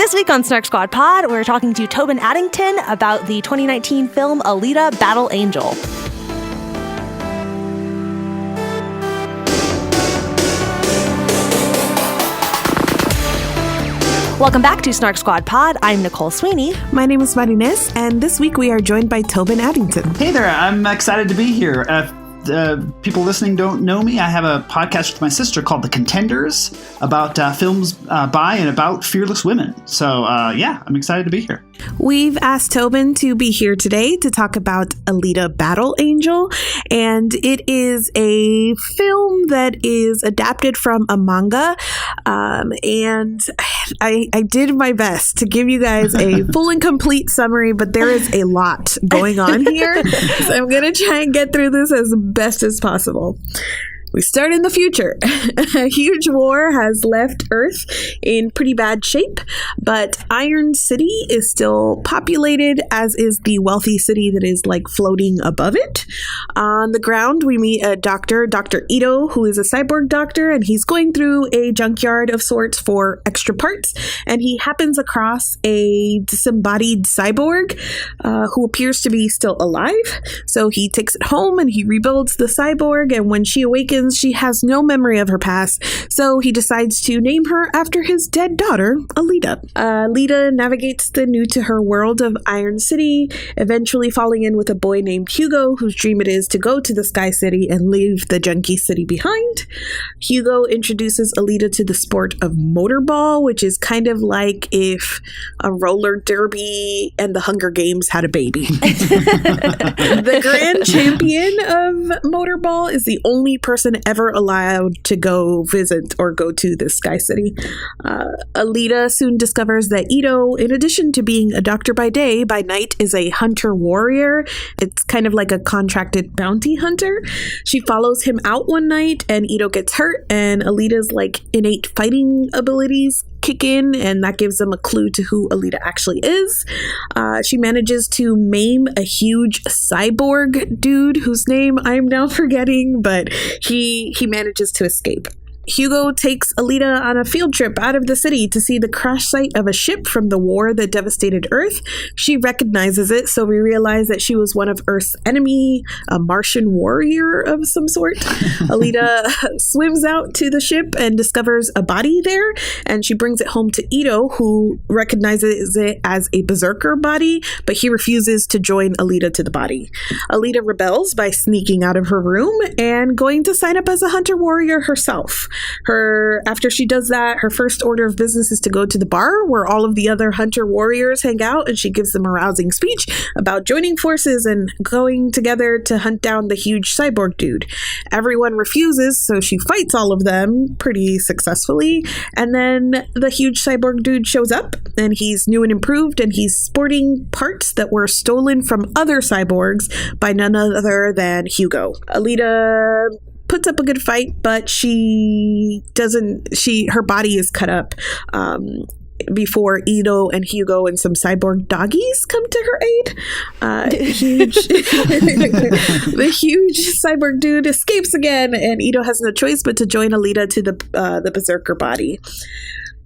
This week on Snark Squad Pod, we're talking to Tobin Addington about the 2019 film Alita: Battle Angel. Welcome back to Snark Squad Pod. I'm Nicole Sweeney. My name is Marinez, and this week we are joined by Tobin Addington. Hey there, I'm excited to be here. People listening don't know me. I have a podcast with my sister called The Contenders about films by and about fearless women. So, I'm excited to be here. We've asked Tobin to be here today to talk about Alita: Battle Angel, and it is a film that is adapted from a manga, and I did my best to give you guys a full and complete summary, but there is a lot going on here, so I'm going to try and get through this as best as possible. We start in the future. A huge war has left Earth in pretty bad shape, but Iron City is still populated, as is the wealthy city that is like floating above it. On the ground, we meet a doctor, Dr. Ito, who is a cyborg doctor, and he's going through a junkyard of sorts for extra parts, and he happens across a disembodied cyborg who appears to be still alive. So he takes it home and he rebuilds the cyborg, and when she awakens, she has no memory of her past, so he decides to name her after his dead daughter, Alita. Alita navigates the new-to-her world of Iron City, eventually falling in with a boy named Hugo, whose dream it is to go to the Sky City and leave the junkie city behind. Hugo introduces Alita to the sport of motorball, which is kind of like if a roller derby and the Hunger Games had a baby. The grand champion of motorball is the only person ever allowed to go visit or go to the Sky City. Alita soon discovers that Ito, in addition to being a doctor by day, by night is a hunter warrior. It's kind of like a contracted bounty hunter. She follows him out one night and Ito gets hurt, and Alita's like innate fighting abilities kick in, and that gives them a clue to who Alita actually is. She manages to maim a huge cyborg dude whose name I'm now forgetting, but he manages to escape. Hugo takes Alita on a field trip out of the city to see the crash site of a ship from the war that devastated Earth. She recognizes it, so we realize that she was one of Earth's enemy, a Martian warrior of some sort. Alita swims out to the ship and discovers a body there, and she brings it home to Ito, who recognizes it as a berserker body, but he refuses to join Alita to the body. Alita rebels by sneaking out of her room and going to sign up as a hunter warrior herself. After she does that, her first order of business is to go to the bar where all of the other hunter warriors hang out, and she gives them a rousing speech about joining forces and going together to hunt down the huge cyborg dude. Everyone refuses, so she fights all of them pretty successfully, and then the huge cyborg dude shows up, and he's new and improved, and he's sporting parts that were stolen from other cyborgs by none other than Hugo. Alita puts up a good fight, but her body is cut up before Ito and Hugo and some cyborg doggies come to her aid. The huge cyborg dude escapes again, and Ito has no choice but to join Alita to the berserker body.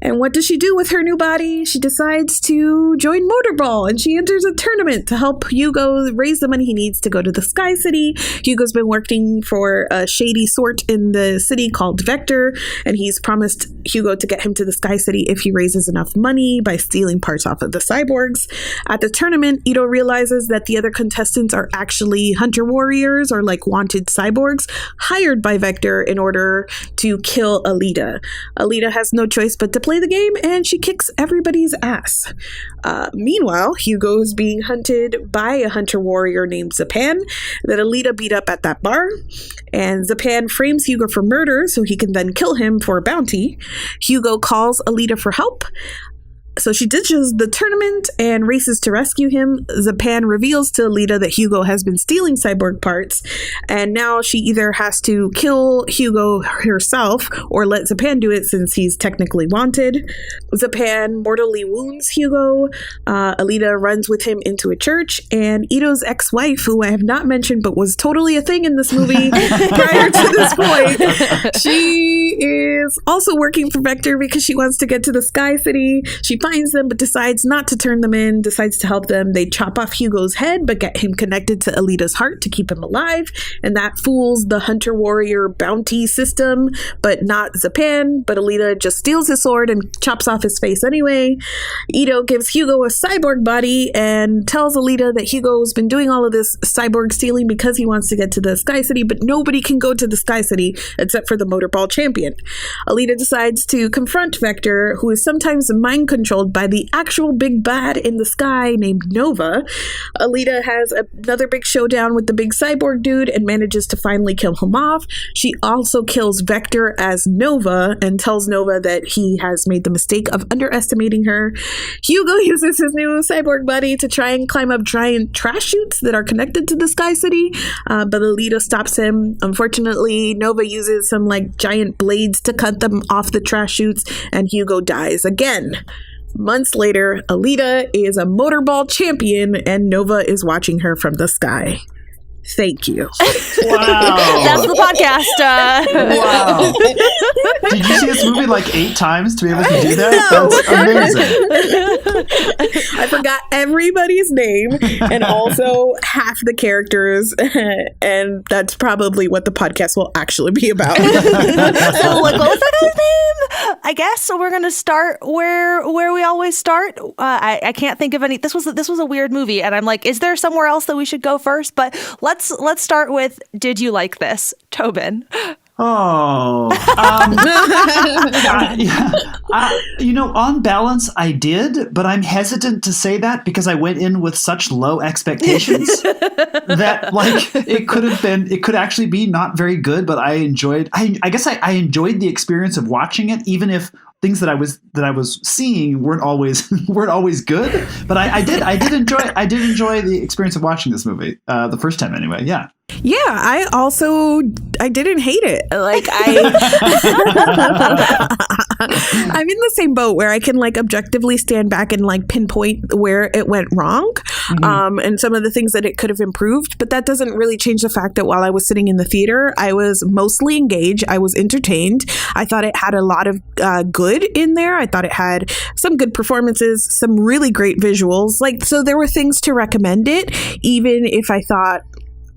And what does she do with her new body? She decides to join Motorball, and she enters a tournament to help Hugo raise the money he needs to go to the Sky City. Hugo's been working for a shady sort in the city called Vector, and he's promised Hugo to get him to the Sky City if he raises enough money by stealing parts off of the cyborgs. At the tournament, Ito realizes that the other contestants are actually hunter warriors or like wanted cyborgs hired by Vector in order to kill Alita. Alita has no choice but to play the game, and she kicks everybody's ass. Meanwhile, Hugo is being hunted by a hunter warrior named Zapan that Alita beat up at that bar, and Zapan frames Hugo for murder so he can then kill him for a bounty. Hugo calls Alita for help, so she ditches the tournament and races to rescue him. Zapan reveals to Alita that Hugo has been stealing cyborg parts, and now she either has to kill Hugo herself or let Zapan do it since he's technically wanted. Zapan mortally wounds Hugo. Alita runs with him into a church, and Ito's ex-wife, who I have not mentioned but was totally a thing in this movie prior to this point, she is also working for Vector because she wants to get to the Sky City. She finds them, but decides not to turn them in, decides to help them. They chop off Hugo's head, but get him connected to Alita's heart to keep him alive. And that fools the hunter-warrior bounty system, but not Zapan. But Alita just steals his sword and chops off his face anyway. Ito gives Hugo a cyborg body and tells Alita that Hugo's been doing all of this cyborg stealing because he wants to get to the Sky City, but nobody can go to the Sky City except for the Motorball champion. Alita decides to confront Vector, who is sometimes mind controlled by the actual big bad in the sky named Nova. Alita has another big showdown with the big cyborg dude and manages to finally kill him off. She also kills Vector as Nova and tells Nova that he has made the mistake of underestimating her. Hugo uses his new cyborg buddy to try and climb up giant trash chutes that are connected to the Sky City, but Alita stops him. Unfortunately, Nova uses some like giant blades to cut them off the trash chutes, and Hugo dies again. Months later, Alita is a motorball champion, and Nova is watching her from the sky. Thank you. Wow. That's the podcast. Wow. Did you see this movie like 8 times to be able to do that? That's amazing. I forgot everybody's name and also half the characters, and that's probably what the podcast will actually be about. So, like, what was that guy's name? I guess so. We're gonna start where we always start. I can't think of any. This was a weird movie, and I'm like, is there somewhere else that we should go first? But let's start with, did you like this, Tobin? Oh, on balance, I did, but I'm hesitant to say that because I went in with such low expectations that like it could actually be not very good. But I enjoyed. I guess I enjoyed the experience of watching it, even if things that I was seeing weren't always good. But I did enjoy the experience of watching this movie the first time anyway. Yeah. Yeah, I didn't hate it. Like I'm in the same boat where I can like objectively stand back and like pinpoint where it went wrong, and some of the things that it could have improved. But that doesn't really change the fact that while I was sitting in the theater, I was mostly engaged. I was entertained. I thought it had a lot of good in there. I thought it had some good performances, some really great visuals. Like, so there were things to recommend it, even if I thought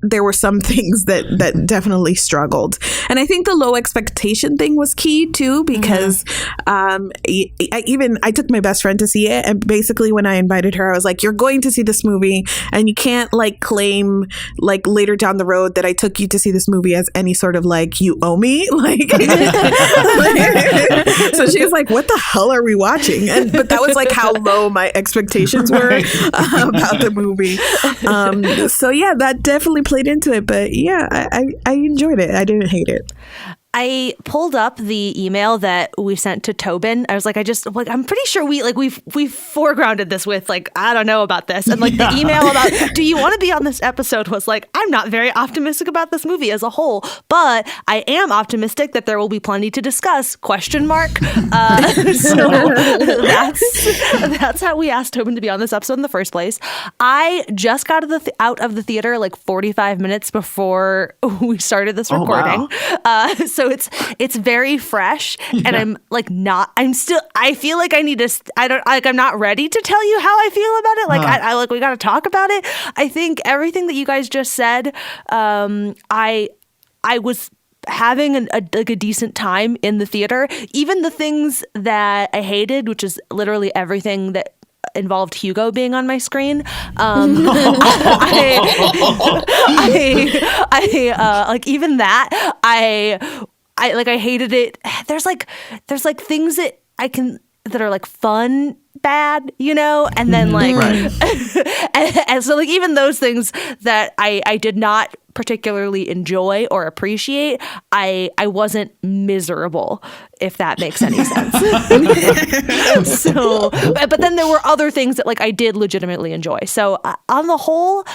there were some things that definitely struggled. And I think the low expectation thing was key too, because I took my best friend to see it, and basically when I invited her, I was like, you're going to see this movie and you can't like claim like later down the road that I took you to see this movie as any sort of like you owe me, like so she was like, what the hell are we watching? But that was like how low my expectations were about the movie. So yeah, that definitely played into it, but yeah, I enjoyed it. I didn't hate it. I pulled up the email that we sent to Tobin. I was like, I'm pretty sure we foregrounded this with like, I don't know about this. And like the email about, do you want to be on this episode was like, I'm not very optimistic about this movie as a whole, but I am optimistic that there will be plenty to discuss, ? So that's how we asked Tobin to be on this episode in the first place. I just got out of the theater like 45 minutes before we started this recording. Wow. So it's very fresh, and I'm like I feel like I need to, I'm not ready to tell you how I feel about it. Like I we got to talk about it. I think everything that you guys just said, I was having a decent time in the theater. Even the things that I hated, which is literally everything that involved Hugo being on my screen. Like even that, I hated it. There's like things that that are like fun bad, and then like, and so like even those things that I did not particularly enjoy or appreciate, I wasn't miserable, if that makes any sense. So, but then there were other things that like I did legitimately enjoy. So on the whole,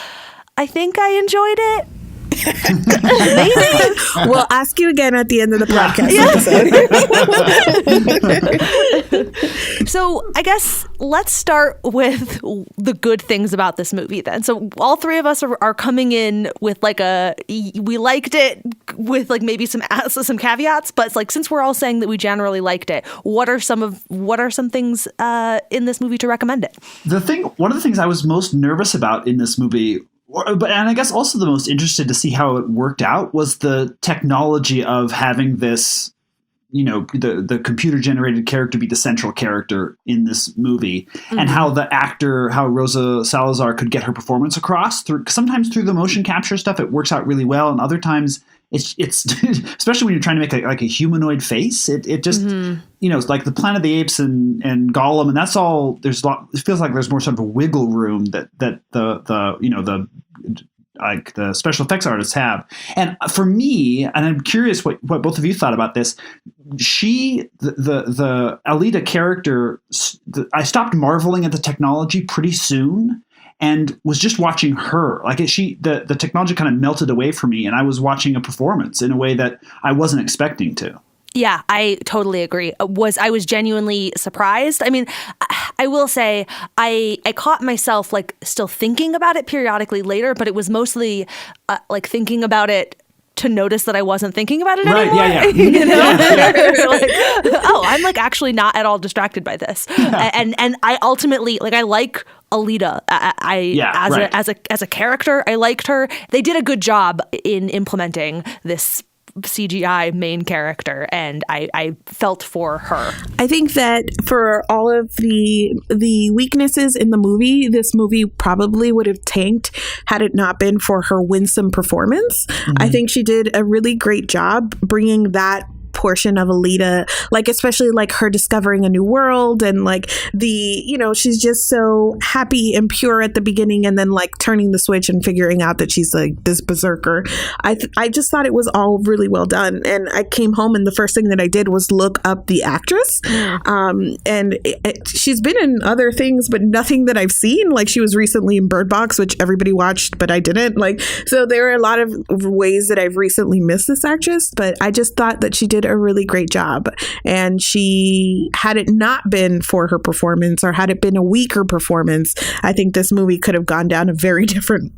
I think I enjoyed it. Maybe we'll ask you again at the end of the podcast episode. So I guess let's start with the good things about this movie then. So all three of us are coming in with like we liked it with like maybe some caveats, but it's like, since we're all saying that we generally liked it, what are some things in this movie to recommend it? One of the things I was most nervous about in this movie, and I guess also the most interested to see how it worked out, was the technology of having this, the computer generated character be the central character in this movie, and how how Rosa Salazar could get her performance across sometimes through the motion capture stuff. It works out really well. And other times it's especially when you're trying to make a humanoid face, it just, it's like the Planet of the Apes and Gollum, and that's all. It feels like there's more sort of a wiggle room that the special effects artists have. And for me, and I'm curious what both of you thought about this, the Alita character, I stopped marveling at the technology pretty soon and was just watching her. Like the technology kind of melted away from me, and I was watching a performance in a way that I wasn't expecting to. Yeah, I totally agree. I was genuinely surprised. I mean, I will say I caught myself like still thinking about it periodically later, but it was mostly like thinking about it to notice that I wasn't thinking about it anymore. Yeah. Like, oh, I'm like actually not at all distracted by this. And I ultimately I like Alita. As a character, I liked her. They did a good job in implementing this CGI main character, and I felt for her. I think that for all of the weaknesses in the movie, this movie probably would have tanked had it not been for her winsome performance. I think she did a really great job bringing that portion of Alita, like especially like her discovering a new world, and like she's just so happy and pure at the beginning, and then like turning the switch and figuring out that she's like this berserker. I just thought it was all really well done, and I came home and the first thing that I did was look up the actress, and she's been in other things but nothing that I've seen. Like she was recently in Bird Box, which everybody watched but I didn't. Like, so there are a lot of ways that I've recently missed this actress, but I just thought that she did a really great job. And had it not been for her performance, or had it been a weaker performance, I think this movie could have gone down a very different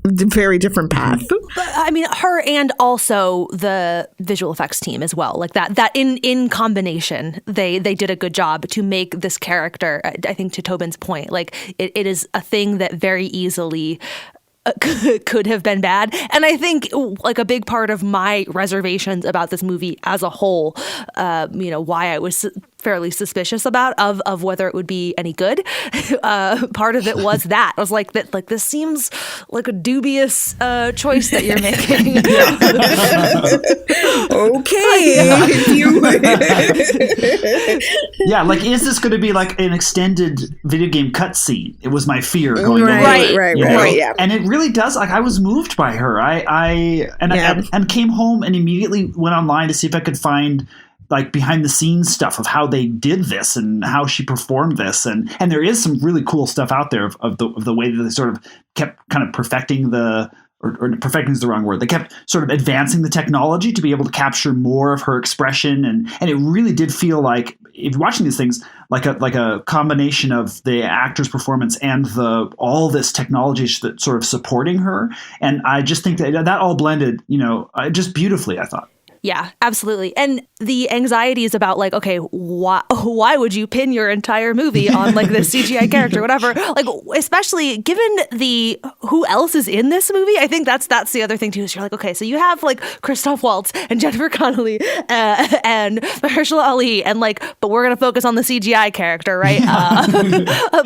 path. I mean, her and also the visual effects team as well. Like that in combination, they did a good job to make this character, I think to Tobin's point, like it is a thing that very easily could have been bad. And I think like a big part of my reservations about this movie as a whole, why I was fairly suspicious of whether it would be any good. Part of it was that I was like, this seems like a dubious choice that you're making. Yeah, like, is this going to be like an extended video game cutscene? It was my fear going right, yeah. And it really does. Like, I was moved by her. And came home and immediately went online to see if I could find like behind the scenes stuff of how they did this and how she performed this. And there is some really cool stuff out there of the way that they sort of kept kind of perfecting or perfecting is the wrong word. They kept sort of advancing the technology to be able to capture more of her expression. And it really did feel like, if you're watching these things, like a combination of the actor's performance and all this technology that's sort of supporting her. And I just think that all blended, just beautifully, I thought. Yeah, absolutely. And the anxieties about like, okay, why would you pin your entire movie on like this CGI character, whatever? Like, especially given who else is in this movie, I think that's the other thing too. Is you're like, okay, so you have like Christoph Waltz and Jennifer Connelly and Mahershala Ali, and like, but we're gonna focus on the CGI character, right?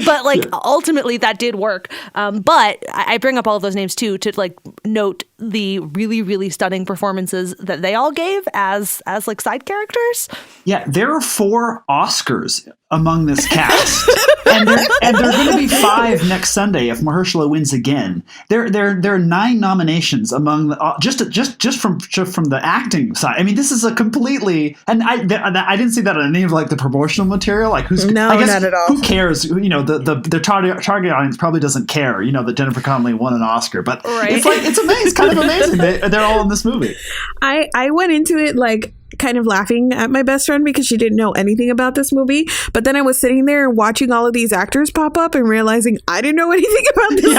But like, ultimately that did work. But I bring up all of those names too to like note the really, really stunning performances that they all gave as like side characters. Yeah, there are 4 Oscars among this cast, and there are going to be 5 next Sunday if Mahershala wins again. There are 9 nominations among just from the acting side. I mean, this is a completely, and I didn't see that on any of like the promotional material. Like, not at all. Who cares? The target audience probably doesn't care. That Jennifer Connelly won an Oscar, but it's amazing. It's kind of amazing. They're all in this movie. I went into it like kind of laughing at my best friend because she didn't know anything about this movie. But then I was sitting there and watching all of these actors pop up and realizing I didn't know anything about this movie.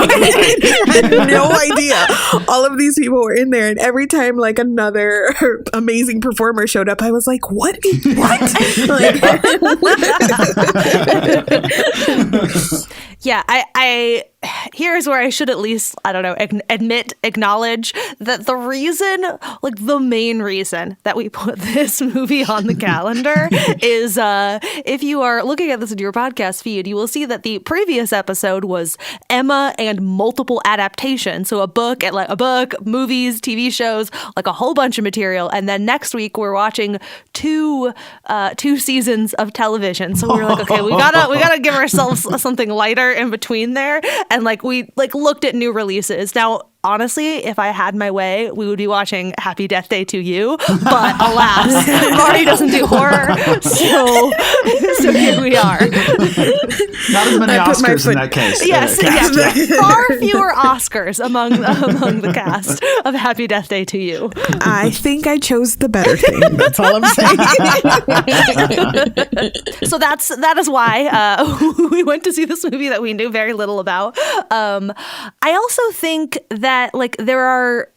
I had no idea all of these people were in there. And every time like another amazing performer showed up, I was like, what? Yeah, I here's where I should at least, I don't know, acknowledge that the main reason that we put this movie on the calendar is if you are looking at this in your podcast feed, you will see that the previous episode was Emma and multiple adaptations. So a book, movies, TV shows, like a whole bunch of material. And then next week we're watching two seasons of television. So we were like, okay, we gotta give ourselves something lighter in between there. And we looked at new releases. Now, honestly, if I had my way, we would be watching Happy Death Day to You. But alas, Marty doesn't do horror. So here we are. Not as many Oscars in that case. Yes. Far fewer Oscars among the cast of Happy Death Day to You. I think I chose the better thing. That's all I'm saying. So that is why we went to see this movie that we knew very little about. I also think that there are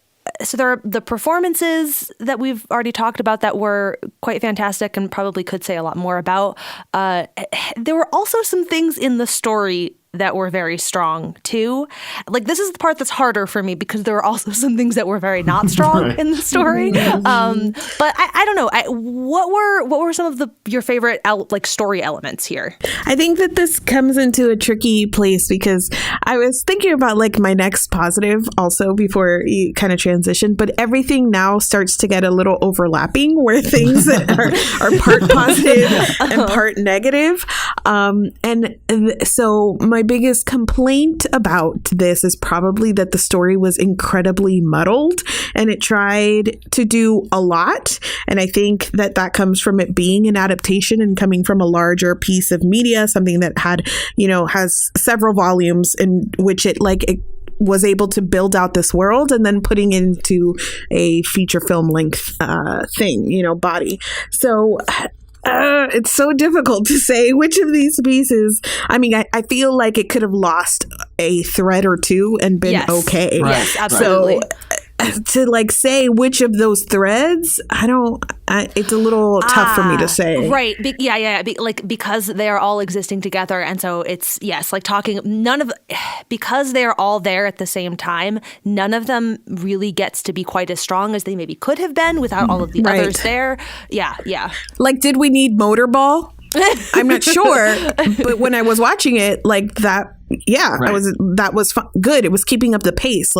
the performances that we've already talked about that were quite fantastic and probably could say a lot more about. There were also some things in the story that were very strong too. This is the part that's harder for me because there were also some things that were very not strong in the story. But I don't know. What were some of your favorite story elements here? I think that this comes into a tricky place because I was thinking about my next positive also before you kind of transition, but everything now starts to get a little overlapping where things that are part positive and part negative. So my biggest complaint about this is probably that the story was incredibly muddled and it tried to do a lot. And I think that comes from it being an adaptation and coming from a larger piece of media, something that had, has several volumes in which it was able to build out this world and then putting into a feature film length thing, body. So it's so difficult to say which of these pieces. I mean, I feel like it could have lost a thread or two and been okay. Right. Yes, absolutely. So to say which of those threads, it's a little tough for me to say. Right. Because they are all existing together. And so it's, because they're all there at the same time, none of them really gets to be quite as strong as they maybe could have been without all of the others there. Yeah. Did we need Motorball? I'm not sure, but when I was watching it, that was good. It was keeping up the pace.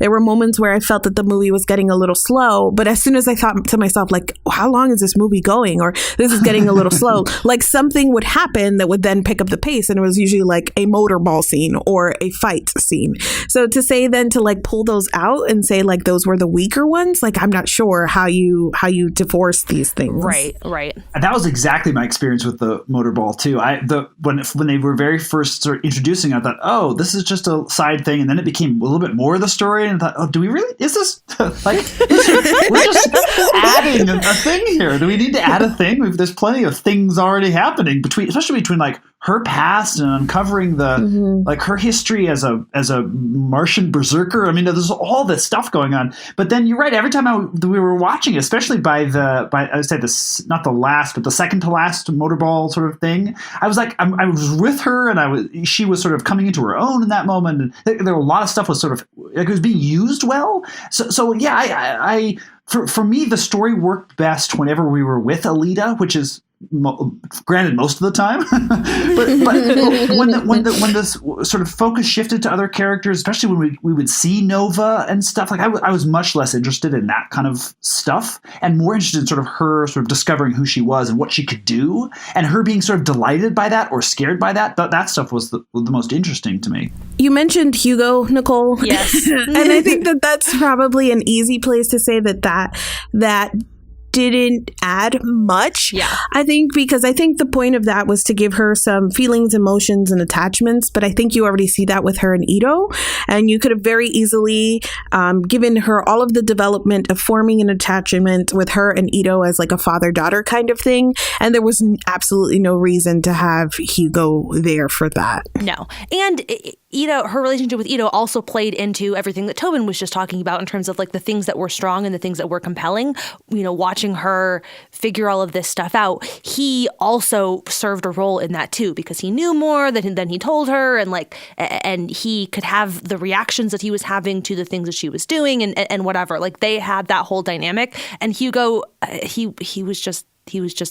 There were moments where I felt that the movie was getting a little slow, but as soon as I thought to myself, how long is this movie going? Or this is getting a little slow. Something would happen that would then pick up the pace, and it was usually a motorball scene or a fight scene. So to say then to pull those out and say those were the weaker ones, I'm not sure how you divorce these things. Right. And that was exactly my experience with the motorball too. When they were very first sort of introducing, I thought, oh, this is just a side thing, and then it became a little bit more of the story, and I thought, oh, do we really? Is this we're just adding a thing here? Do we need to add a thing? There's plenty of things already happening especially between her past and uncovering the her history as a Martian berserker. I mean, there's all this stuff going on. But then you're right. Every time we were watching it, especially by I would say this, not the last, but the second to last motorball sort of thing, I was I was with her, and she was sort of coming into her own in that moment. And there were a lot of stuff was sort of it was being used well. So yeah, for me, the story worked best whenever we were with Alita, which is granted most of the time, but when this sort of focus shifted to other characters, especially when we would see Nova and stuff, I was much less interested in that kind of stuff and more interested in sort of her sort of discovering who she was and what she could do, and her being sort of delighted by that or scared by that. That stuff was the most interesting to me. You mentioned Hugo, Nicole. Yes. And I think that's probably an easy place to say that didn't add much. Yeah. I think because I think the point of that was to give her some feelings, emotions, and attachments. But I think you already see that with her and Ito. And you could have very easily given her all of the development of forming an attachment with her and Ito as like a father-daughter kind of thing. And there was absolutely no reason to have Hugo there for that. No. And Ito, her relationship with Ito also played into everything that Tobin was just talking about in terms of like the things that were strong and the things that were compelling. You know, watching her figure all of this stuff out, he also served a role in that too, because he knew more than he told her, and he could have the reactions that he was having to the things that she was doing and whatever. Like they had that whole dynamic. And Hugo, he was just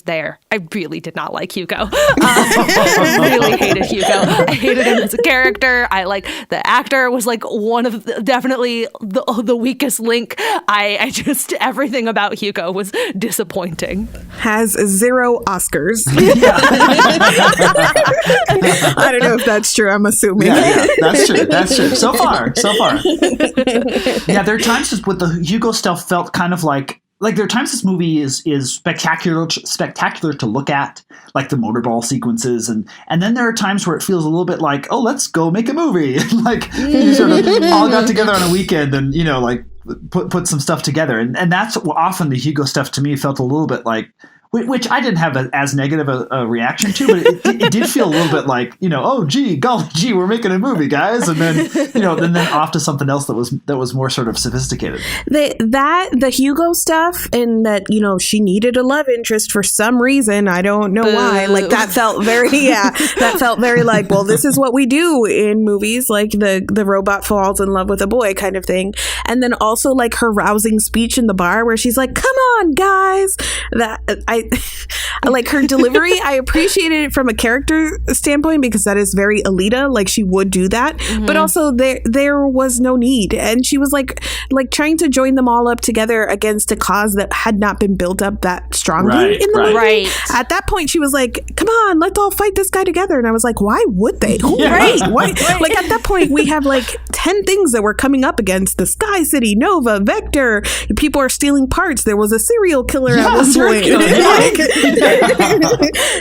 there. I really did not like Hugo. I really hated Hugo. I hated him as a character. The actor was like one of definitely the weakest link. I just, everything about Hugo was disappointing. Has 0 Oscars. I don't know if that's true. I'm assuming. Yeah, that's true. That's true. So far. Yeah, there are times with the Hugo stuff felt kind of like there are times this movie is spectacular to look at, like the motorball sequences, and then there are times where it feels a little bit like, oh, let's go make a movie. Like you sort of all got together on a weekend and put some stuff together, and that's often the Hugo stuff to me felt a little bit like, which I didn't have as negative a reaction to, but it did feel a little bit like, oh, golly gee, we're making a movie, guys, and then then off to something else that was more sort of sophisticated. The Hugo stuff, and that she needed a love interest for some reason, I don't know why. Like that felt very like, well, this is what we do in movies, like the robot falls in love with a boy kind of thing, and then also like her rousing speech in the bar where she's like, "Come on, guys," I like her delivery. I appreciated it from a character standpoint because that is very Alita. Like she would do that, but also there was no need, and she was like trying to join them all up together against a cause that had not been built up that strongly in the movie. Right. At that point, she was like, "Come on, let's all fight this guy together," and I was like, "Why would they? Right. Why?" Like at that point, we have like 10 things that were coming up against the Sky City, Nova, Vector. People are stealing parts. There was a serial killer at one point.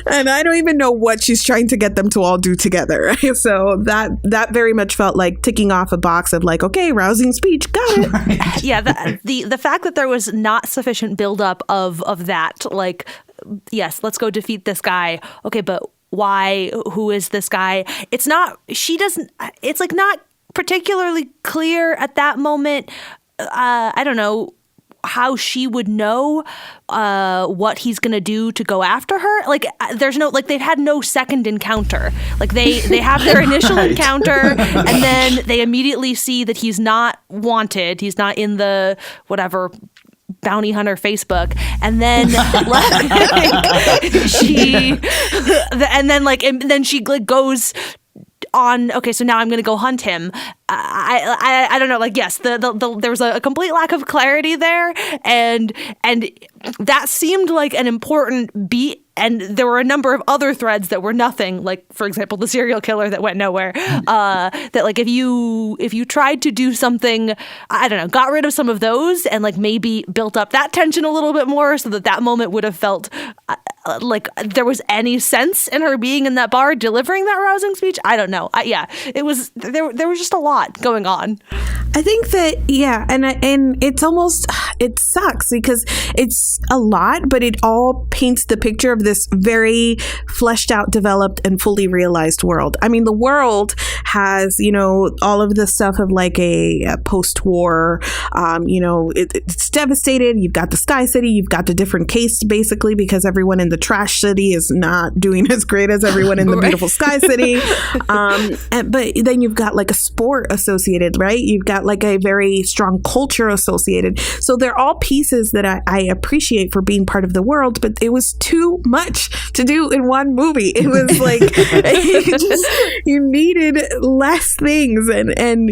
And I don't even know what she's trying to get them to all do together. So that very much felt like ticking off a box of like, okay, rousing speech, got it. Right. Yeah, the fact that there was not sufficient buildup of that, like, yes, let's go defeat this guy. Okay, but why? Who is this guy? It's not particularly clear at that moment. I don't know how she would know what he's gonna do to go after her. Like there's no, like they've had no second encounter. Like they have their initial encounter and then they immediately see that he's not wanted. He's not in the whatever bounty hunter Facebook, and then she goes on, okay, so now I'm going to go hunt him. I don't know, like, yes, there was a complete lack of clarity there, and that seemed like an important beat. And there were a number of other threads that were nothing, like, for example, the serial killer that went nowhere. That, like, if you tried to do something, I don't know, got rid of some of those and, like, maybe built up that tension a little bit more so that moment would have felt like there was any sense in her being in that bar delivering that rousing speech. I don't know. It was, there was just a lot going on. I think that, yeah, and it's almost, it sucks because it's a lot, but it all paints the picture of this very fleshed out, developed, and fully realized world. I mean, the world has, all of the stuff of like a post-war, it's devastated. You've got the Sky City, you've got the different case basically because everyone in the trash city is not doing as great as everyone in the beautiful Sky City. But then you've got like a sport associated, right? You've got like a very strong culture associated. So they're all pieces that I appreciate for being part of the world, but it was too much to do in one movie. It was like you needed less things, and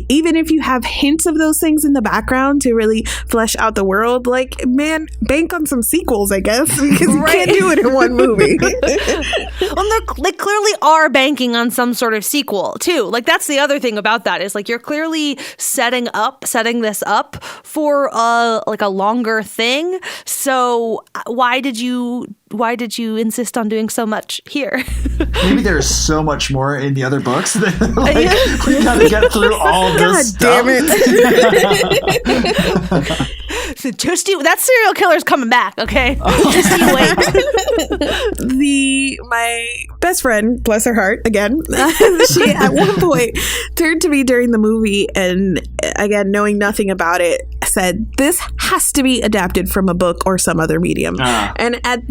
even if you have hints of those things in the background to really flesh out the world, like, man, bank on some sequels, I guess, because you can't do it in one movie. Well, they clearly are banking on some sort of sequel too. Like that's the other thing about that is like you're clearly setting this up for like a longer thing. So why did you insist on doing so much here? Maybe there's so much more in the other books that we gotta get through all this God stuff. damn it. So just that serial killer's coming back, okay? Just you wait. My best friend, bless her heart, again, she at one point turned to me during the movie and, again, knowing nothing about it, said, this has to be adapted from a book or some other medium. And at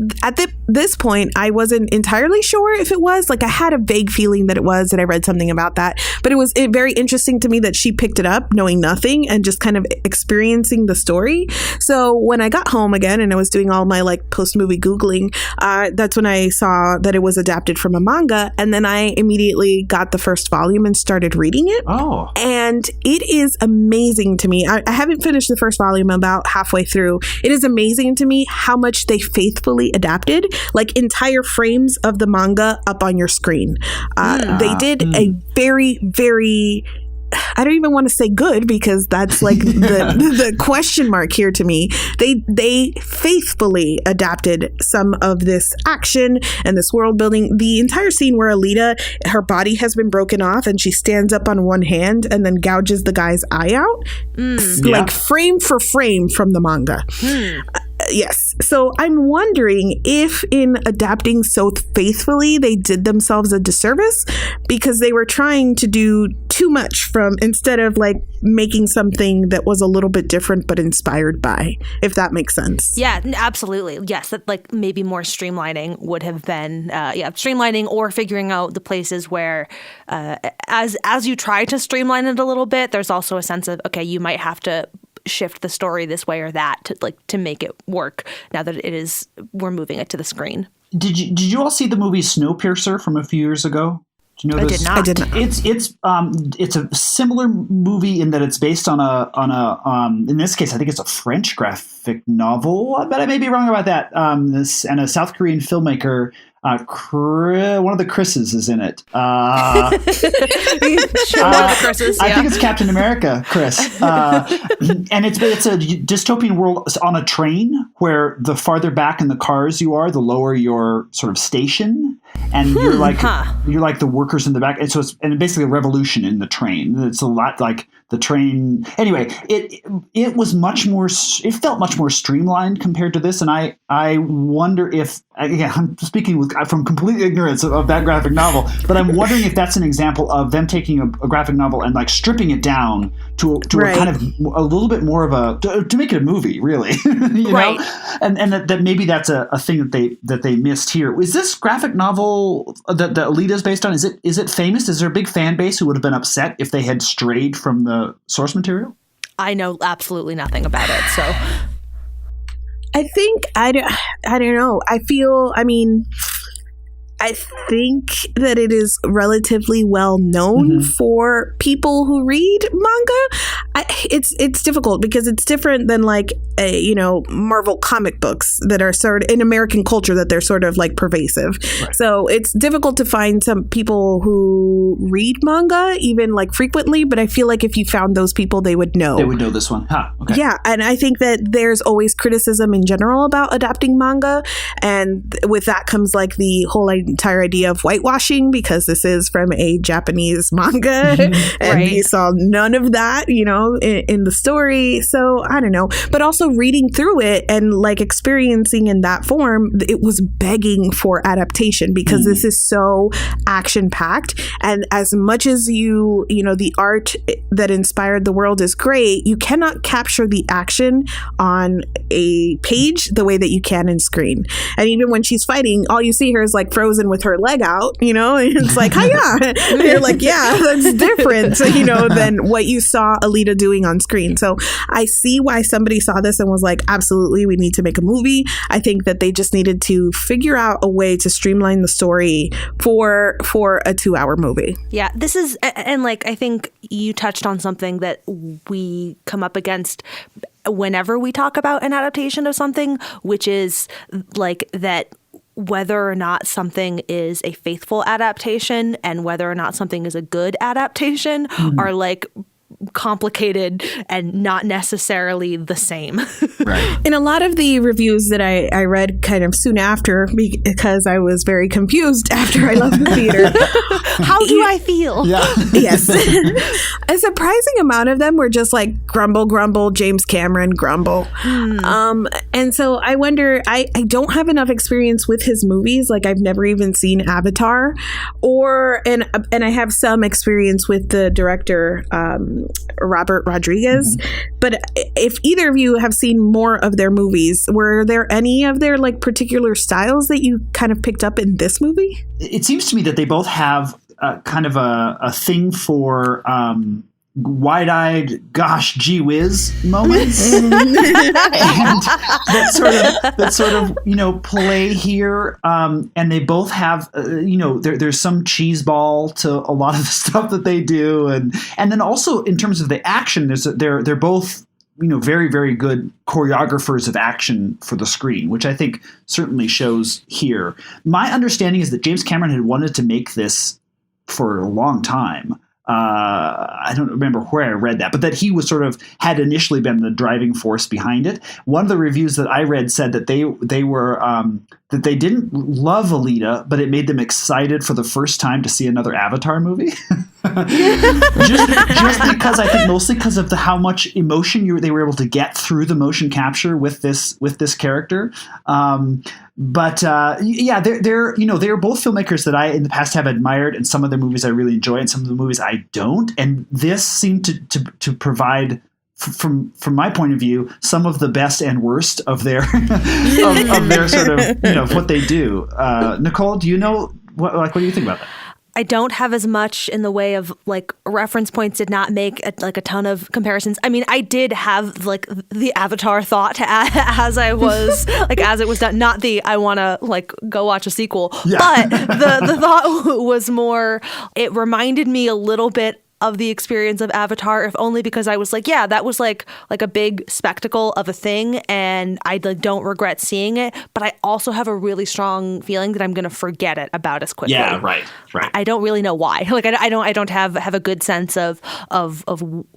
this point, I wasn't entirely sure if it was. Like, I had a vague feeling that it was, and I read something about that. But it was very interesting to me that she picked it up, knowing nothing, and just kind of experiencing the story. So when I got home again, and I was doing all my, like, post-movie Googling, that's when I saw that it was adapted from a manga. And then I immediately got the first volume and started reading it. Oh. And it is amazing to me. I haven't finished the first volume, about halfway through. It is amazing to me how much they faithfully adapted, like entire frames of the manga up on your screen. They did a very, very, I don't even want to say good, because that's like the question mark here to me. They faithfully adapted some of this action and this world building. The entire scene where Alita, her body has been broken off and she stands up on one hand and then gouges the guy's eye out, like frame for frame from the manga. Yes. So I'm wondering if in adapting so faithfully, they did themselves a disservice because they were trying to do too much instead of like making something that was a little bit different but inspired by, if that makes sense. Yeah, absolutely. Yes, that like maybe more streamlining would have been, streamlining or figuring out the places where as you try to streamline it a little bit, there's also a sense of, okay, you might have to shift the story this way or that to make it work now that we're moving it to the screen. Did you all see the movie Snowpiercer from a few years ago? Do you know this? I did not. It's a similar movie in that it's based on a in this case I think it's a French graphic novel, but I may be wrong about that. And a South Korean filmmaker, one of the Chris's is in it. One of the Chris's, yeah. I think it's Captain America, Chris. And it's a dystopian world on a train where the farther back in the cars you are, the lower your sort of station. And you're like the workers in the back, and so it's basically a revolution in the train. It's a lot like the train. Anyway, it was much more. It felt much more streamlined compared to this, and I wonder if, again, I'm speaking from complete ignorance of that graphic novel, but I'm wondering if that's an example of them taking a graphic novel and like stripping it down to a kind of a little bit more of to make it a movie, really, you know? And that maybe that's a thing that they missed here. Is this graphic novel that Alita is based on, is it famous? Is there a big fan base who would have been upset if they had strayed from the source material? I know absolutely nothing about it, so I think I don't know. I think that it is relatively well known for people who read manga. It's difficult because it's different than like Marvel comic books that are sort of in American culture, that they're sort of like pervasive. Right. So it's difficult to find some people who read manga even like frequently, but I feel like if you found those people, they would know. They would know this one. Okay. Yeah, and I think that there's always criticism in general about adapting manga, and with that comes like the whole entire idea of whitewashing, because this is from a Japanese manga and you saw none of that, in the story. So I don't know, but also reading through it and like experiencing in that form, it was begging for adaptation because this is so action packed. And as much as the art that inspired the world is great, you cannot capture the action on a page the way that you can in screen. And even when she's fighting, all you see her is like frozen with her leg out, and it's like, hiya. And you're like, yeah, that's different, than what you saw Alita doing on screen. So I see why somebody saw this and was like, absolutely, we need to make a movie. I think that they just needed to figure out a way to streamline the story for a 2-hour movie. Yeah, this is, and like, I think you touched on something that we come up against whenever we talk about an adaptation of something, which is like that whether or not something is a faithful adaptation and whether or not something is a good adaptation are like complicated and not necessarily the same. Right. In a lot of the reviews that I read kind of soon after, because I was very confused after I left the theater. How do I feel? Yeah. Yes. A surprising amount of them were just like grumble, grumble, James Cameron, grumble. And so I wonder, I don't have enough experience with his movies. Like I've never even seen Avatar and I have some experience with the director, Robert Rodriguez. But if either of you have seen more of their movies, were there any of their like particular styles that you kind of picked up in this movie? It seems to me that they both have kind of a thing for wide-eyed, gosh, gee whiz moments, and that sort of play here. And they both have there's some cheeseball to a lot of the stuff that they do, and then also in terms of the action, they're both very, very good choreographers of action for the screen, which I think certainly shows here. My understanding is that James Cameron had wanted to make this for a long time. I don't remember where I read that, but that he was had initially been the driving force behind it. One of the reviews that I read said that they were that they didn't love Alita, but it made them excited for the first time to see another Avatar movie. just because I think mostly because of how much emotion they were able to get through the motion capture with this character. But they're both filmmakers that I in the past have admired, and some of their movies I really enjoy, and some of the movies I don't. And this seemed to provide, from my point of view, some of the best and worst of their of their sort of what they do. Nicole, do you know what do you think about that? I don't have as much in the way of like reference points. Did not make a ton of comparisons. I mean, I did have like the Avatar thought as I was like as it was done. Not the I want to like go watch a sequel, but the thought was more. It reminded me a little bit of the experience of Avatar, if only because I was like, yeah, that was like a big spectacle of a thing, and I like don't regret seeing it, but I also have a really strong feeling that I'm going to forget it about as quickly. Yeah, right. I don't really know why. Like I don't have a good sense of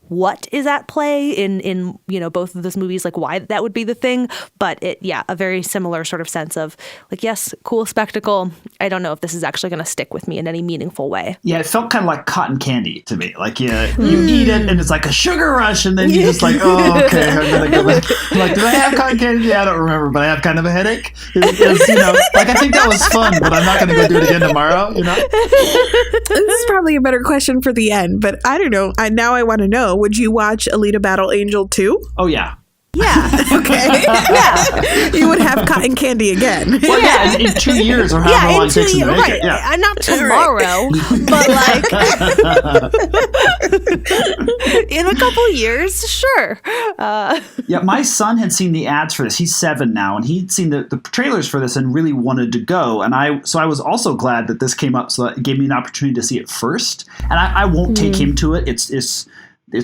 what is at play in both of those movies, like why that would be the thing, but a very similar sort of sense of like, yes, cool spectacle. I don't know if this is actually going to stick with me in any meaningful way. Yeah, it felt kind of like cotton candy to me. Like you eat it and it's like a sugar rush, and then you're just like, oh, okay, I'm gonna go back. I'm like, did I have cotton candy? Yeah, I don't remember, but I have kind of a headache. Like I think that was fun, but I'm not gonna go do it again tomorrow. This is probably a better question for the end, but I don't know. Now I want to know: would you watch Alita Battle Angel 2? Oh yeah. Yeah. Okay. Yeah. You would have cotton candy again. Well, yeah, in 2 years or however long it takes to make it. Yeah. Not tomorrow, but like in a couple years, sure. Yeah, my son had seen the ads for this. He's 7 now, and he'd seen the trailers for this and really wanted to go. And I was also glad that this came up, so that it gave me an opportunity to see it first. And I won't take him to it. I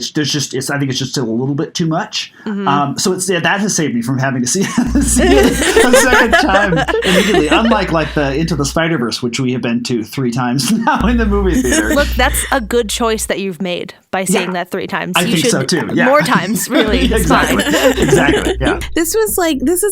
think it's just still a little bit too much. So that has saved me from having to see it a second time immediately. Unlike like the Into the Spider-Verse, which we have been to 3 times now in the movie theater. Look, that's a good choice that you've made by seeing that 3 times. I think so too. Yeah. More times, really. Exactly. Exactly. Yeah. This is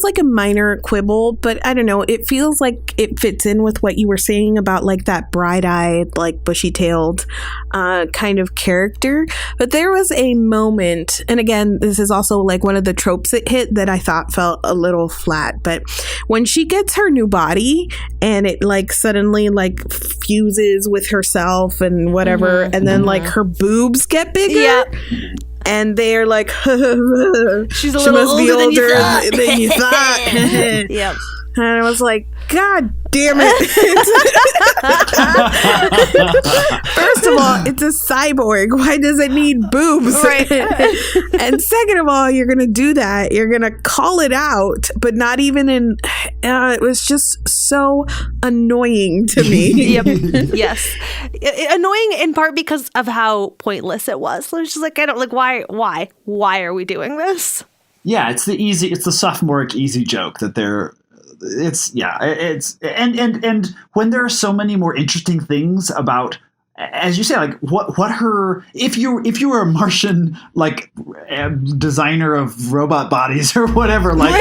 like a minor quibble, but I don't know. It feels like it fits in with what you were saying about like that bright-eyed, like bushy-tailed kind of character. But there was a moment, and again, this is also like one of the tropes it hit that I thought felt a little flat, but when she gets her new body and it like suddenly like fuses with herself and whatever, and then like her boobs get bigger, and they're like, she's a little older than you thought. Yep. And I was like, God damn it. First of all, it's a cyborg. Why does it need boobs? Right. And second of all, you're going to do that. You're going to call it out, but not even in... it was just so annoying to me. Yep. Yes. Annoying in part because of how pointless it was. So it's just like, I don't... Like, why are we doing this? Yeah, it's the sophomoric easy joke that they're and when there are so many more interesting things about, as you say, like what her, if you were a Martian like designer of robot bodies or whatever, like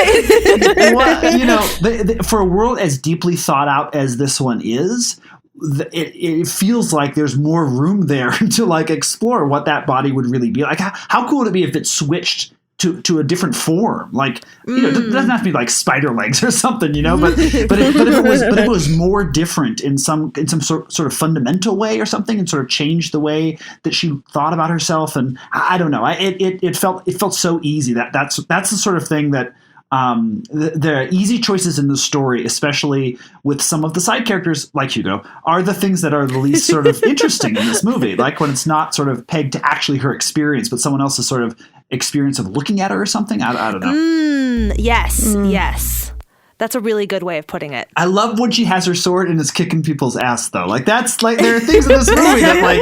for a world as deeply thought out as this one is, it feels like there's more room there to like explore what that body would really be like. How cool would it be if it switched to a different form, like it doesn't have to be like spider legs or something, but if it was more different in some sort of fundamental way or something, and sort of changed the way that she thought about herself. And I don't know, it felt so easy. That's the sort of thing that the easy choices in the story, especially with some of the side characters like Hugo, are the things that are the least sort of interesting in this movie. Like when it's not sort of pegged to actually her experience, but someone else's sort of experience of looking at her or something. I don't know. Yes. That's a really good way of putting it. I love when she has her sword and is kicking people's ass, though. Like, that's like, there are things in this movie that, like,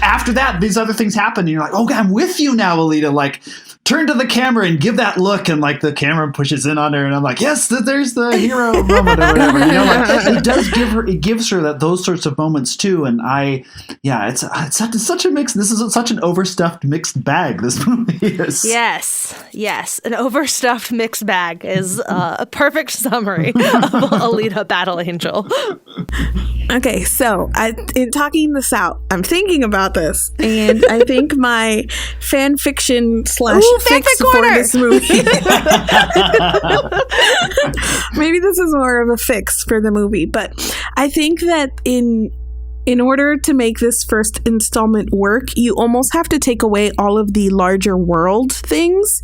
after that, these other things happen, and you're like, oh, I'm with you now, Alita. Like, turn to the camera and give that look, and like the camera pushes in on her, and I'm like, yes, there's the hero moment or whatever. It gives her those sorts of moments too. And it's such a mix. This is such an overstuffed mixed bag. This movie is. Yes, an overstuffed mixed bag is a perfect summary of Alita Battle Angel. Okay, so in talking this out, I'm thinking about this, and I think my fan fiction / fix for this movie. Maybe this is more of a fix for the movie, but I think that in order to make this first installment work, you almost have to take away all of the larger world things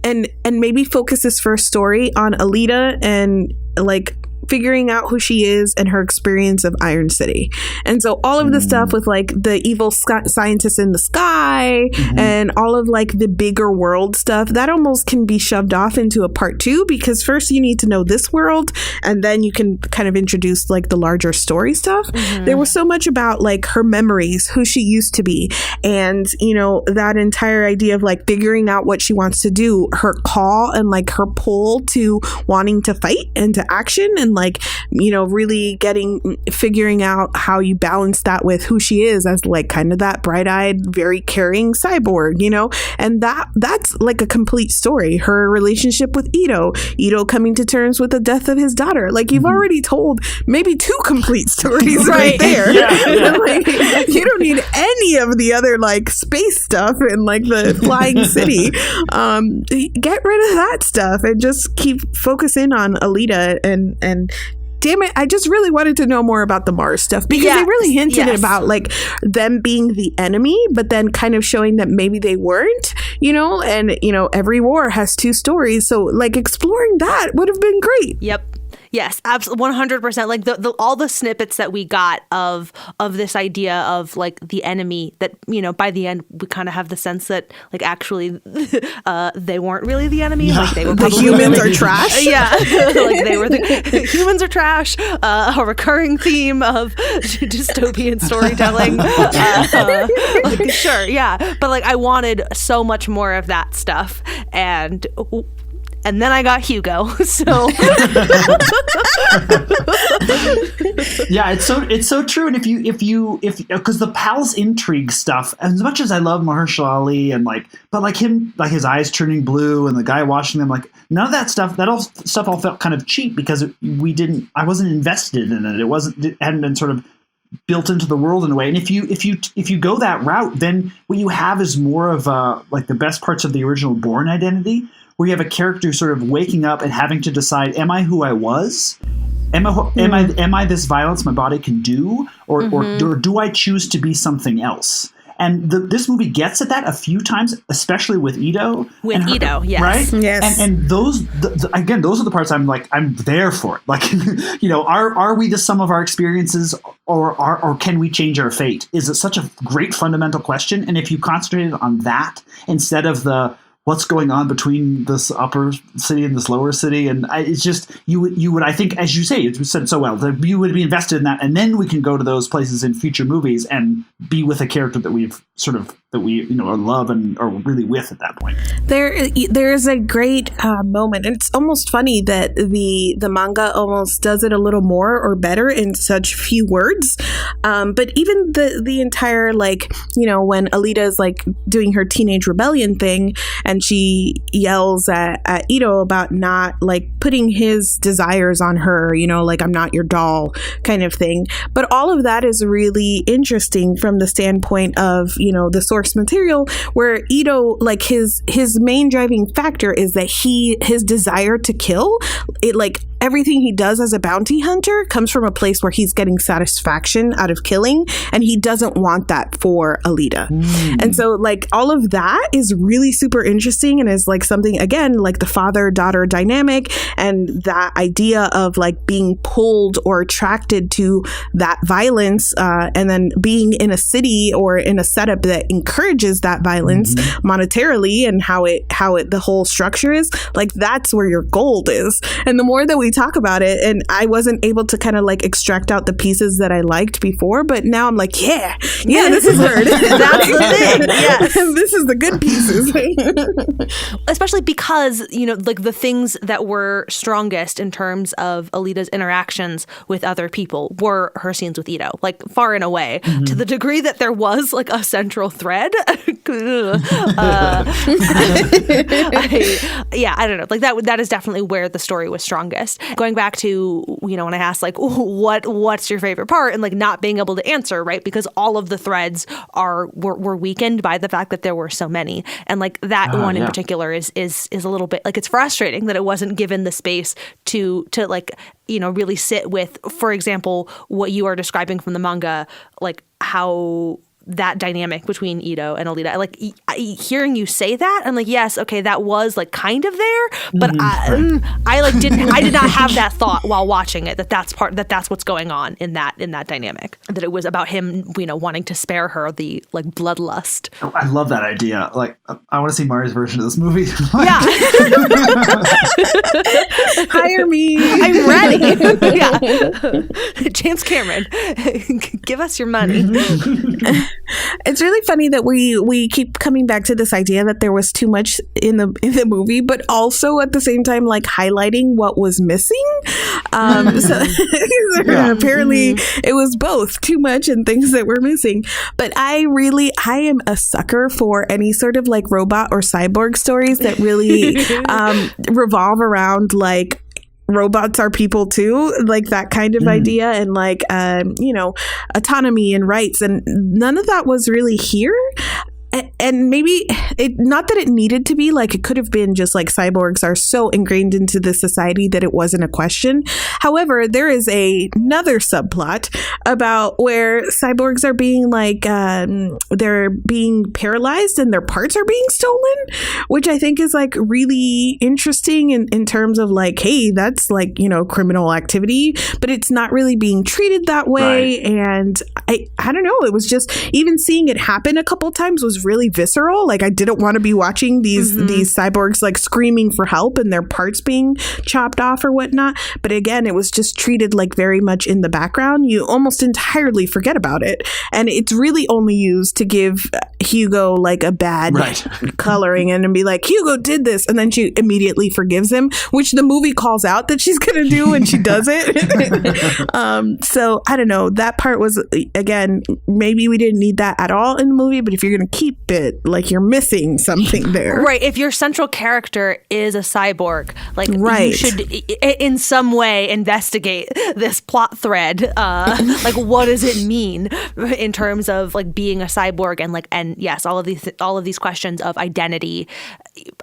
and maybe focus this first story on Alita and like figuring out who she is and her experience of Iron City. And so all of the stuff with like the evil scientists in the sky and all of like the bigger world stuff, that almost can be shoved off into a part 2, because first you need to know this world and then you can kind of introduce like the larger story stuff. There was so much about like her memories, who she used to be, and that entire idea of like figuring out what she wants to do, her call and like her pull to wanting to fight and to action, and like really figuring out how you balance that with who she is as like kind of that bright-eyed, very caring cyborg, and that's like a complete story. Her relationship with Ito coming to terms with the death of his daughter. Like you've already told maybe 2 complete stories right there. Like, you don't need any of the other like space stuff and like the flying city. Get rid of that stuff and just keep focusing on Alita and damn it, I just really wanted to know more about the Mars stuff, because they really hinted about like them being the enemy, but then kind of showing that maybe they weren't, and every war has 2 stories, so like exploring that would have been great. Yep. Yes, absolutely, 100%. Like the all the snippets that we got of this idea of like the enemy, that by the end we kind of have the sense that like actually they weren't really the enemy. Like they were the humans are trash. Like they were the humans are trash. A recurring theme of dystopian storytelling. Sure, yeah, but like I wanted so much more of that stuff, and then I got Hugo. So yeah, it's so true. And if because the pals intrigue stuff, as much as I love Mahershala Ali and but like him, like his eyes turning blue and the guy watching them, like none of that stuff, all felt kind of cheap, because I wasn't invested in it. It hadn't been sort of built into the world in a way. And if you go that route, then what you have is more of like the best parts of the original Bourne identity, where you have a character sort of waking up and having to decide, am I who I was? Am I this violence my body can do? Or do I choose to be something else? And this movie gets at that a few times, especially with Ito. Yes. Right? Yes. And those, again, those are the parts I'm there for it. Like, are we the sum of our experiences, or can we change our fate? Is it such a great fundamental question? And if you concentrated on that instead of the what's going on between this upper city and this lower city. And it's just, you would, I think, as you say, you said so well, that you would be invested in that. And then we can go to those places in future movies and be with a character that we've sort of, that we, love and are really with at that point. There is a great moment. And it's almost funny that the manga almost does it a little more or better in such few words. But even the entire, like, when Alita is like doing her teenage rebellion thing and she yells at Ito about not like putting his desires on her, like, I'm not your doll kind of thing. But all of that is really interesting from the standpoint of, the source material, where Ito, like, his main driving factor is that his desire to kill, it, like, everything he does as a bounty hunter comes from a place where he's getting satisfaction out of killing, and he doesn't want that for Alita. And so, like, all of that is really super interesting and is like something, again, like the father-daughter dynamic and that idea of like being pulled or attracted to that violence, and then being in a city or in a setup that encourages that violence monetarily, and how it the whole structure is like, that's where your gold is. And the more that we talk about it, and I wasn't able to kind of like extract out the pieces that I liked before, but now I'm like, yeah, this is her. That's the thing. Yes. This is the good pieces. Especially because, like the things that were strongest in terms of Alita's interactions with other people were her scenes with Ito, like far and away, to the degree that there was like a central thread. I don't know. Like that is definitely where the story was strongest. Going back to, when I asked like, what's your favorite part, and like not being able to answer, right? Because all of the threads were weakened by the fact that there were so many. And like that one in particular is a little bit like, it's frustrating that it wasn't given the space to like, really sit with, for example, what you are describing from the manga, like how that dynamic between Ito and Alita, like hearing you say that, I'm like, yes, okay, that was like kind of there, but I did not have that thought while watching it, that's what's going on in that dynamic, that it was about him, wanting to spare her the like bloodlust. Oh, I love that idea. Like, I want to see Mari's version of this movie. Yeah. Hire me. I'm ready. Yeah. James Cameron, give us your money. It's really funny that we keep coming back to this idea that there was too much in the movie, but also at the same time like highlighting what was missing. Apparently it was both too much and things that were missing. But I am a sucker for any sort of like robot or cyborg stories that really revolve around like robots are people too, like that kind of idea, and like autonomy and rights, and none of that was really here. And maybe not that it needed to be, like it could have been just like cyborgs are so ingrained into the society that it wasn't a question. However, there is another subplot about where cyborgs are being like, they're being paralyzed and their parts are being stolen, which I think is like really interesting in terms of like, hey, that's like, criminal activity, but it's not really being treated that way. Right. And I don't know, it was just, even seeing it happen a couple times was really visceral. Like I didn't want to be watching these cyborgs like screaming for help and their parts being chopped off or whatnot. But again, it was just treated like very much in the background. You almost entirely forget about it, and it's really only used to give Hugo like a bad coloring and be like, Hugo did this, and then she immediately forgives him, which the movie calls out that she's gonna do when she does it. So I don't know, that part was, again, maybe we didn't need that at all in the movie, but if you're gonna keep it, like, you're missing something there. Right. If your central character is a cyborg, like, you should in some way investigate this plot thread. Like, what does it mean in terms of like being a cyborg, and like, and yes, all of these questions of identity.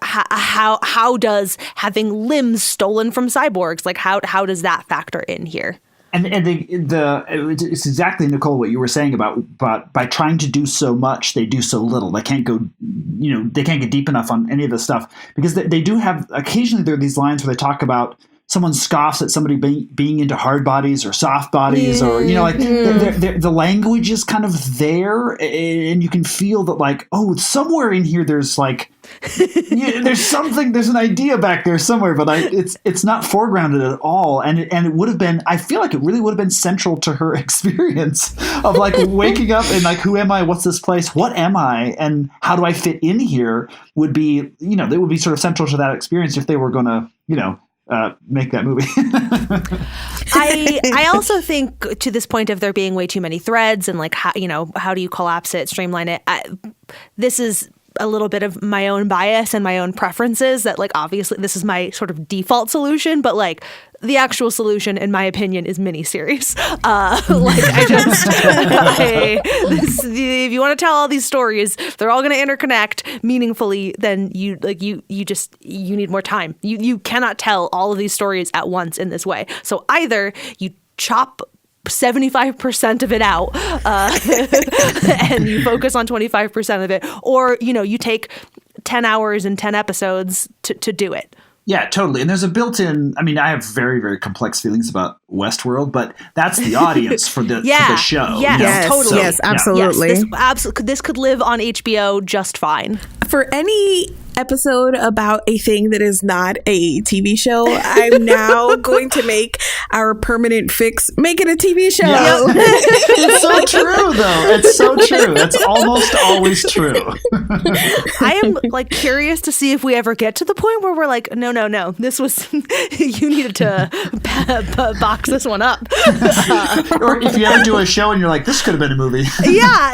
How does having limbs stolen from cyborgs, like how does that factor in here? And it's exactly, Nicole, what you were saying about by trying to do so much, they do so little. They can't go, they can't get deep enough on any of this stuff, because they do have, occasionally there are these lines where they talk about someone scoffs at somebody being into hard bodies or soft bodies, or like the language is kind of there, and you can feel that like, oh, somewhere in here there's like there's something, there's an idea back there somewhere, but it's not foregrounded at all, and it would have been, I feel like it really would have been central to her experience of like waking up and like, who am I? What's this place? What am I? And how do I fit in here? Would be, they would be sort of central to that experience if they were going to, make that movie. I also think, to this point of there being way too many threads and like how do you collapse it, streamline it? This is a little bit of my own bias and my own preferences that, like, obviously this is my sort of default solution, but like the actual solution, in my opinion, is miniseries. If you want to tell all these stories, they're all going to interconnect meaningfully, then you need more time. You cannot tell all of these stories at once in this way. So either you chop 75% of it out and you focus on 25% of it, or you take 10 hours and 10 episodes to do it. Yeah, totally. And there's a built-in, I mean, I have very, very complex feelings about Westworld, but that's the audience for the show. Yes, totally. Yes, absolutely. Yes, this could live on HBO just fine. For any episode about a thing that is not a TV show, I'm now going to make our permanent fix, make it a TV show. Yeah. It's so true, though. It's so true. It's almost always true. I am like curious to see if we ever get to the point where we're like, no. This was, you needed to box this one up. Or if you ever do a show and you're like, this could have been a movie. Yeah.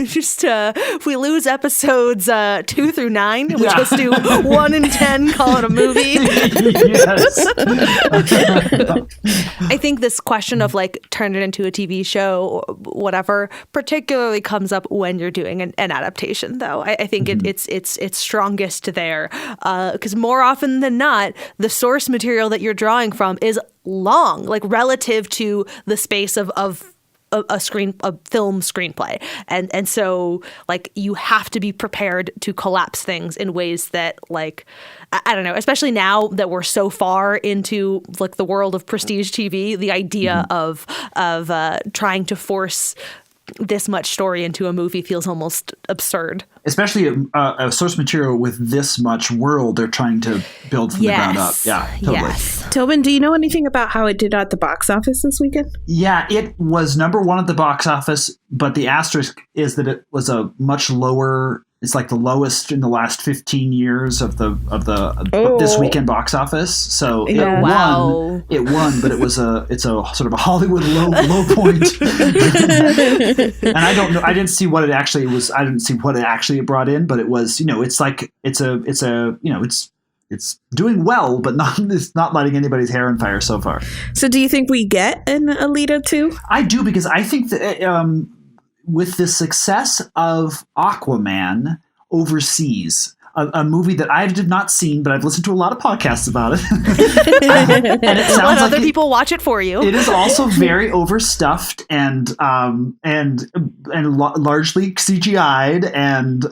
Just if we lose episodes 2 through 9, we just do 1 and 10, call it a movie. Yes. I think this question of like turn it into a TV show or whatever particularly comes up when you're doing an adaptation, though. I think it's strongest there because more often than not, the source material that you're drawing from is long, like relative to the space of a film screenplay, and so like you have to be prepared to collapse things in ways that, like, I don't know, especially now that we're so far into like the world of prestige TV, the idea of trying to force this much story into a movie feels almost absurd. Especially a source material with this much world they're trying to build from the ground up. Yeah, totally. Yes. Tobin, do you know anything about how it did at the box office this weekend? Yeah, it was number 1 at the box office, but the asterisk is that it was a much lower. It's like the lowest in the last 15 years of this weekend box office. So it won, but it's a sort of a Hollywood low point. And I don't know. I didn't see what it actually was. I didn't see what it actually brought in, but it was, it's doing well, but it's not lighting anybody's hair on fire so far. So do you think we get an Alita 2? I do, because I think that with the success of Aquaman overseas, a movie that I did not see, but I've listened to a lot of podcasts about it. And it sounds other people watch it for you. It is also very overstuffed and largely CGI'd, and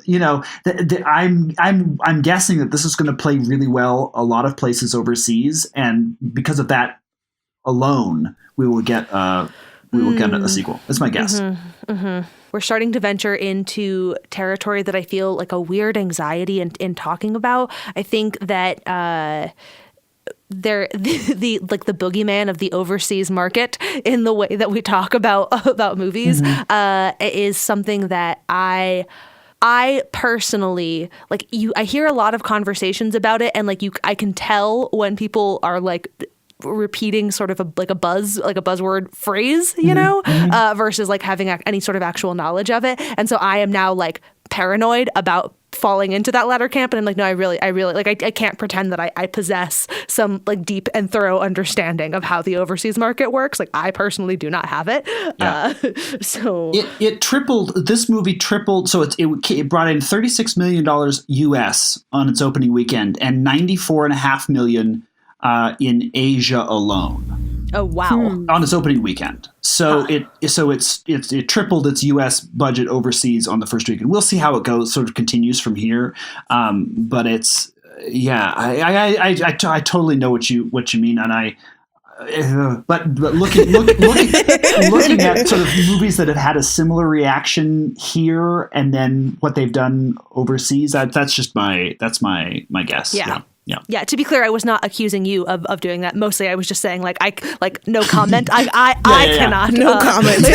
I'm guessing that this is going to play really well a lot of places overseas, and because of that alone, we will get a sequel. That's my guess. We're starting to venture into territory that I feel like a weird anxiety in talking about. I think that the boogeyman of the overseas market in the way that we talk about movies is something that I personally like. I hear a lot of conversations about it, and like I can tell when people are like repeating sort of a buzzword phrase, versus like having any sort of actual knowledge of it. And so I am now like paranoid about falling into that latter camp. And I'm like, no, I really like, I can't pretend that I possess some like deep and thorough understanding of how the overseas market works. Like I personally do not have it. Yeah. So it tripled. This movie tripled. So it brought in $36 million US on its opening weekend, and $94.5 million in Asia alone. Oh wow! On its opening weekend, so it tripled its U.S. budget overseas on the first weekend. We'll see how it goes. Sort of continues from here, but it's yeah, I totally know what you mean, and but looking at sort of movies that have had a similar reaction here, and then what they've done overseas, that's just my guess. Yeah. Yeah. To be clear, I was not accusing you of doing that. Mostly, I was just saying no comment. I cannot. No comment.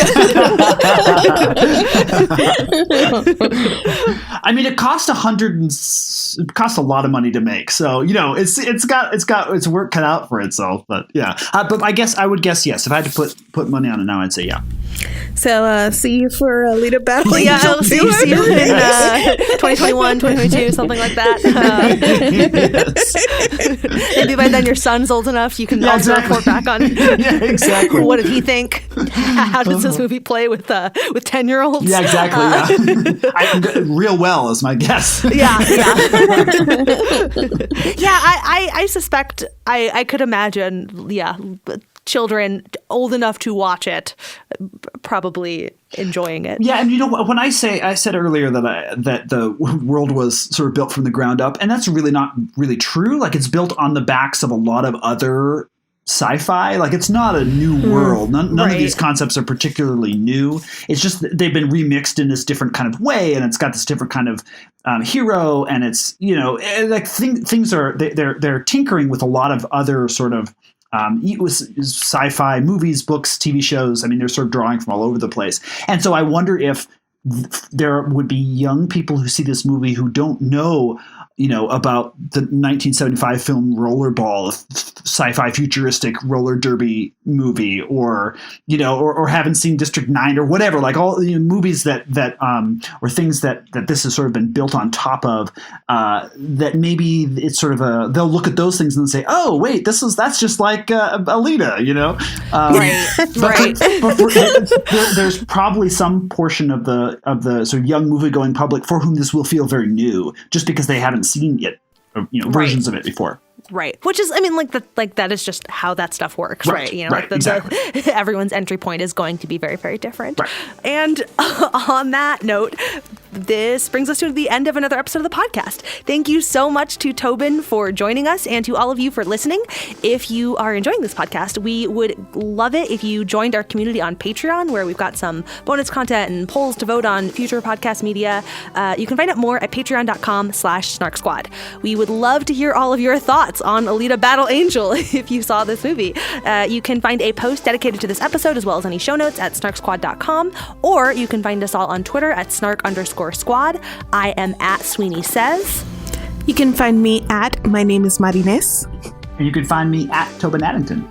I mean, it cost a lot of money to make, so it's got its work cut out for itself. But yeah, but I would guess yes. If I had to put money on it now, I'd say yeah. So see you for Alita Battle Yeah, Angel. I'll see you in 2021, 2022, something like that. Maybe by then your son's old enough, you can also report back on exactly. What did he think? How does this movie play with 10-year-olds? Yeah, exactly. Yeah. Real well is my guess. Yeah. I suspect I could imagine, children old enough to watch it probably enjoying it. Yeah, and when I said earlier that the world was sort of built from the ground up, and that's really not really true. Like, it's built on the backs of a lot of other sci-fi. Like, it's not a new world. None of these concepts are particularly new. It's just they've been remixed in this different kind of way, and it's got this different kind of hero, and it's things are they're tinkering with a lot of other sort of sci-fi movies, books, TV shows. I mean, they're sort of drawing from all over the place. And so I wonder if there would be young people who see this movie who don't know, about the 1975 film Rollerball, a sci-fi futuristic roller derby movie, or haven't seen District 9 or whatever, like all movies that or things that this has sort of been built on top of, that maybe it's sort of they'll look at those things and say, oh wait, that's just like Alita, But there's probably some portion of the sort of young movie going public for whom this will feel very new, just because they haven't seen it, versions of it before. Right. Which is, I mean, that is just how that stuff works, right? Exactly. Everyone's entry point is going to be very, very different. Right. And on that note, this brings us to the end of another episode of the podcast. Thank you so much to Tobin for joining us, and to all of you for listening. If you are enjoying this podcast, we would love it if you joined our community on Patreon, where we've got some bonus content and polls to vote on future podcast media. You can find out more at patreon.com/SnarkSquad. We would love to hear all of your thoughts on Alita Battle Angel if you saw this movie. You can find a post dedicated to this episode, as well as any show notes, at SnarkSquad.com, or you can find us all on Twitter at @Snark_Squad. I am at Sweeney Says. You can find me at My Name is Marines. And you can find me at Tobin Addington.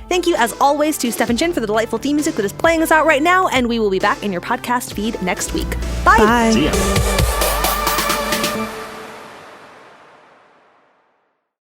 Thank you, as always, to Steph and Jen for the delightful theme music that is playing us out right now, and we will be back in your podcast feed next week. Bye. Bye. See ya.